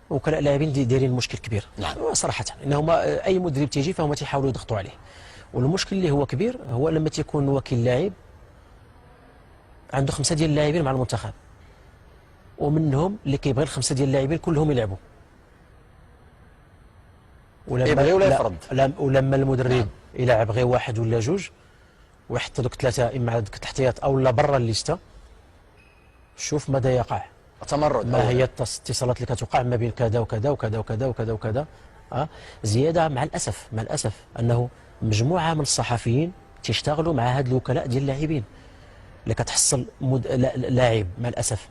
وكلاء اللاعبين دايرين مشكل كبير. نعم. صراحه انهم اي مدرب تيجي فهم تيحاولوا يضغطوا عليه، والمشكل اللي هو كبير هو لما تيكون وكيل لاعب عنده 5 ديال اللاعبين مع المنتخب، ومنهم اللي كيبغي ال5 ديال اللاعبين كلهم يلعبوا، يبغي ولا يفرض. ولما المدرب يلعب غير واحد ولا جوج ويحط لك 3 اما على الاحتياط او لا برا الليسته، شوف ماذا يقع. تمرد. ما هي الاتصالات اللي كتوقع ما بين كذا وكذا وكذا وكذا وكذا وكذا. زياده مع الاسف انه مجموعه من الصحفيين تيشتغلوا مع هاد الوكلاء ديال اللاعبين، اللي كتحصل لاعب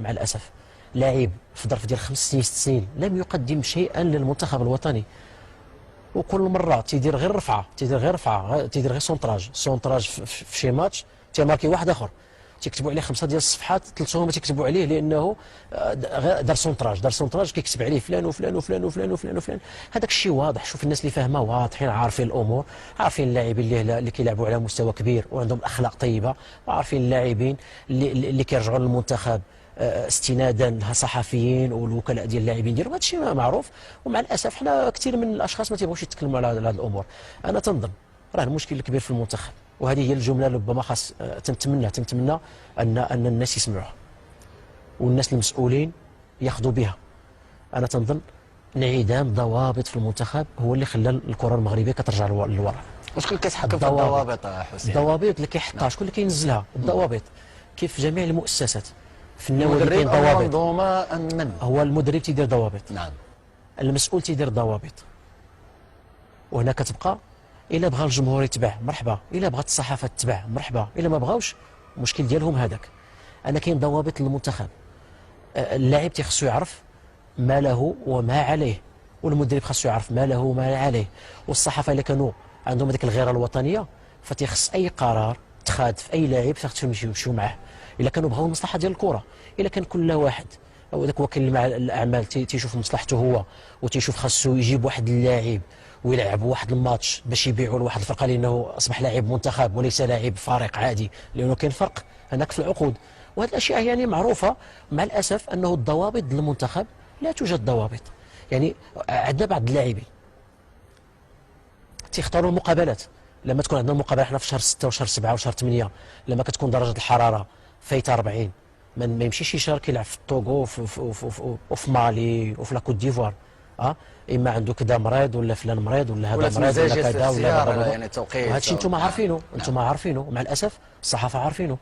مع الاسف لاعب في ظرف ديال 5 سنين 6 سنين لم يقدم شيئا للمنتخب الوطني، وكل مره تيدير غير رفعه تيدير غير سونطراج في شي ماتش تيماركي واحد اخر، تيكتبوا عليه 5 ديال الصفحات 3 ما تيكتبوا عليه لانه دار سونطراج كيكتب عليه فلان وفلان وفلان وفلان وفلان وفلان. هذاك الشيء واضح. شوف الناس اللي فاهمه واضحين عارفين الامور، عارفين اللاعبين اللي كيلعبوا على مستوى كبير وعندهم اخلاق طيبه، وعارفين اللاعبين اللي كيرجعوا للمنتخب استنادا للصحفيين والوكلاء ديال اللاعبين ديالهم. هذا الشيء معروف، ومع الاسف حنا كثير من الاشخاص ما تيبغوش يتكلموا على هذه الامور. انا تنظن راه المشكل الكبير في المنتخب، وهذه هي الجمله اللي ربما خاص تنتمنى ان الناس يسمعوها والناس المسؤولين ياخذوا بها. انا تنظن انعدام ضوابط في المنتخب هو اللي خلى الكره المغربيه كترجع للوراء. شكون اللي كيتحكم في الضوابط حسين؟ الضوابط اللي كيحطها شكون اللي كينزلها؟ الضوابط كيف جميع المؤسسات في النوادي المدرب كاين أو ضوابط. المنظومه ام من؟ هو المدرب تيدير ضوابط، نعم. المسؤول تيدير ضوابط، وهنا كتبقى الا بغى الجمهور يتبع مرحبا، الا بغات الصحافه تتبع مرحبا، الا ما بغاوش المشكل ديالهم هذاك. انا كاين ضوابط للمنتخب، اللاعب تيخصو يعرف ما له وما عليه، والمدرب خاصو يعرف ما له وما عليه، والصحافه الا كانوا عندهم هذيك الغيره الوطنيه فتيخص اي قرار تخاد في اي لاعب خاصهم يمشيو معاه، الا كانوا بغاو المصلحه ديال الكره. الا كان كل واحد او ذاك وكيل مع الاعمال تيشوف مصلحته هو وتيشوف خاصو يجيب واحد اللاعب ويلعب واحد الماتش باش يبيعوا لواحد الفرقه لانه اصبح لاعب منتخب وليس لاعب فريق عادي، لانه كاين فرق هناك في العقود، وهذه الاشياء يعني معروفه. مع الاسف انه الضوابط للمنتخب لا توجد ضوابط. يعني عندنا بعض اللاعبين تيختاروا المقابلات، لما تكون عندنا المقابله حنا في شهر 6 وشهر 7 وشهر 8 لما كتكون درجه الحراره فايته 40 ما يمشيش يشارك يلعب في الطوغو وفي مالي وفي لا كوت ديفوار. اما عنده كذا مريض ولا فلان مريض ولا هذا مريض ولا كذا ولا يعني توقيت. وهذا الشيء انتم عارفينه، مع الاسف الصحافه عارفينه.